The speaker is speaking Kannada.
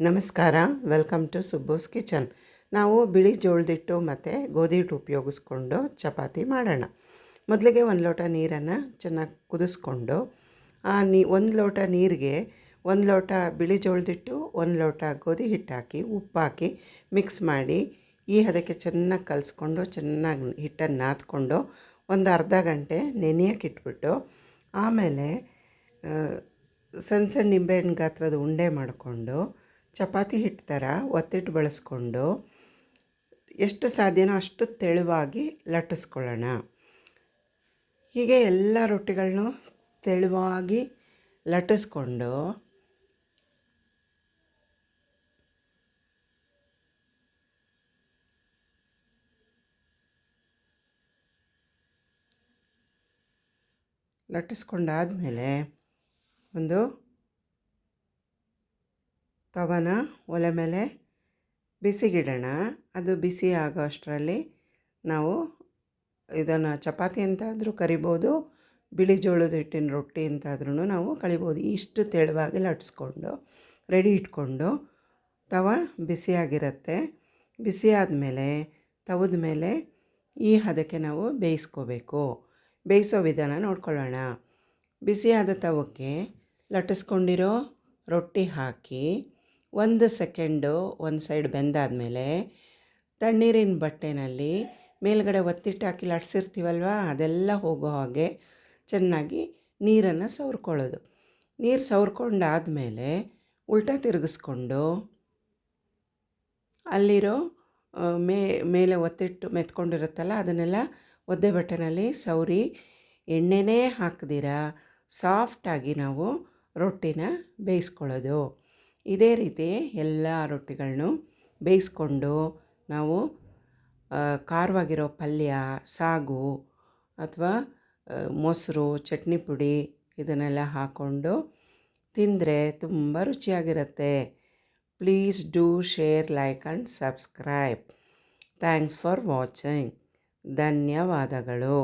ನಮಸ್ಕಾರ, ವೆಲ್ಕಮ್ ಟು ಸುಬ್ಬೂಸ್ ಕಿಚನ್. ನಾವು ಬಿಳಿ ಜೋಳದ ಹಿಟ್ಟು ಮತ್ತು ಗೋಧಿ ಹಿಟ್ಟು ಉಪಯೋಗಿಸ್ಕೊಂಡು ಚಪಾತಿ ಮಾಡೋಣ. ಮೊದಲಿಗೆ 1 ಲೋಟ ನೀರನ್ನು ಚೆನ್ನಾಗಿ ಕುದಿಸ್ಕೊಂಡು ಆ 1 ಲೋಟ ನೀರಿಗೆ 1 ಲೋಟ ಬಿಳಿ ಜೋಳದ ಹಿಟ್ಟು, 1 ಲೋಟ ಗೋಧಿ ಹಿಟ್ಟು ಹಾಕಿ ಉಪ್ಪು ಹಾಕಿ ಮಿಕ್ಸ್ ಮಾಡಿ ಈ ಹದಕ್ಕೆ ಚೆನ್ನಾಗಿ ಕಲಿಸ್ಕೊಂಡು ಚೆನ್ನಾಗಿ ಹಿಟ್ಟನ್ನು ನಾದ್ಕೊಂಡು ಒಂದು ಅರ್ಧ ಗಂಟೆ ನೆನೆಯೋಕೆ ಇಟ್ಬಿಟ್ಟು ಆಮೇಲೆ ಸಣ್ಣ ಸಣ್ಣ ನಿಂಬೆಹಣ್ಣು ಗಾತ್ರದ ಉಂಡೆ ಮಾಡಿಕೊಂಡು ಚಪಾತಿ ಹಿಟ್ಟು ಥರ ಒತ್ತಿಟ್ಟು ಬಳಸ್ಕೊಂಡು ಎಷ್ಟು ಸಾಧ್ಯನೋ ಅಷ್ಟು ತೆಳುವಾಗಿ ಲಟ್ಟಿಸ್ಕೊಳ್ಳೋಣ. ಹೀಗೆ ಎಲ್ಲ ರೊಟ್ಟಿಗಳನ್ನೂ ತೆಳುವಾಗಿ ಲಟ್ಟಿಸ್ಕೊಂಡು ಲಟ್ಟಿಸ್ಕೊಂಡಾದಮೇಲೆ ಒಂದು ತವನ ಒಲೆ ಮೇಲೆ ಬಿಸಿಗಿಡೋಣ. ಅದು ಬಿಸಿ ಆಗೋ ಅಷ್ಟರಲ್ಲಿ ನಾವು ಇದನ್ನು ಚಪಾತಿ ಅಂತಾದರೂ ಕರಿಬೋದು, ಬಿಳಿ ಜೋಳದ ಹಿಟ್ಟಿನ ರೊಟ್ಟಿ ಅಂತಾದ್ರೂ ನಾವು ಕಳಿಬೋದು. ಇಷ್ಟು ತೆಳುವಾಗಿ ಲಟ್ಟಿಸ್ಕೊಂಡು ರೆಡಿ ಇಟ್ಕೊಂಡು ತವ ಬಿಸಿಯಾಗಿರುತ್ತೆ. ಬಿಸಿ ಆದಮೇಲೆ ತವದ ಮೇಲೆ ಈ ಹದಕ್ಕೆ ನಾವು ಬೇಯಿಸ್ಕೋಬೇಕು. ಬೇಯಿಸೋ ವಿಧಾನ ನೋಡ್ಕೊಳ್ಳೋಣ. ಬಿಸಿಯಾದ ತವಕ್ಕೆ ಲಟ್ಟಿಸ್ಕೊಂಡಿರೋ ರೊಟ್ಟಿ ಹಾಕಿ 1 ಸೆಕೆಂಡು ಒಂದು ಸೈಡ್ ಬೆಂದಾದಮೇಲೆ ತಣ್ಣೀರಿನ ಬಟ್ಟೆನಲ್ಲಿ ಮೇಲ್ಗಡೆ ಒತ್ತಿಟ್ಟು ಹಾಕಿ ಲಟ್ಸಿರ್ತೀವಲ್ವ, ಅದೆಲ್ಲ ಹೋಗೋ ಹಾಗೆ ಚೆನ್ನಾಗಿ ನೀರನ್ನು ಸವರ್ಕೊಳ್ಳೋದು. ನೀರು ಸವರ್ಕೊಂಡಾದಮೇಲೆ ಉಲ್ಟಾ ತಿರುಗಿಸ್ಕೊಂಡು ಅಲ್ಲಿರೋ ಮೇಲೆ ಒತ್ತಿಟ್ಟು ಮೆತ್ಕೊಂಡಿರುತ್ತಲ್ಲ ಅದನ್ನೆಲ್ಲ ಒದ್ದೆ ಬಟ್ಟೆನಲ್ಲಿ ಸವರಿ ಎಣ್ಣೆನೇ ಹಾಕ್ದಿರ ಸಾಫ್ಟಾಗಿ ನಾವು ರೊಟ್ಟಿನ ಬೇಯಿಸ್ಕೊಳ್ಳೋದು. ಇದೇ ರೀತಿ ಎಲ್ಲ ರೊಟ್ಟಿಗಳನ್ನೂ ಬೇಯಿಸ್ಕೊಂಡು ನಾವು ಖಾರವಾಗಿರೋ ಪಲ್ಯ, ಸಾಗು ಅಥವಾ ಮೊಸರು, ಚಟ್ನಿ ಪುಡಿ ಇದನ್ನೆಲ್ಲ ಹಾಕ್ಕೊಂಡು ತಿಂದರೆ ತುಂಬ ರುಚಿಯಾಗಿರುತ್ತೆ. Please do share, like and subscribe. Thanks for watching. ಧನ್ಯವಾದಗಳು.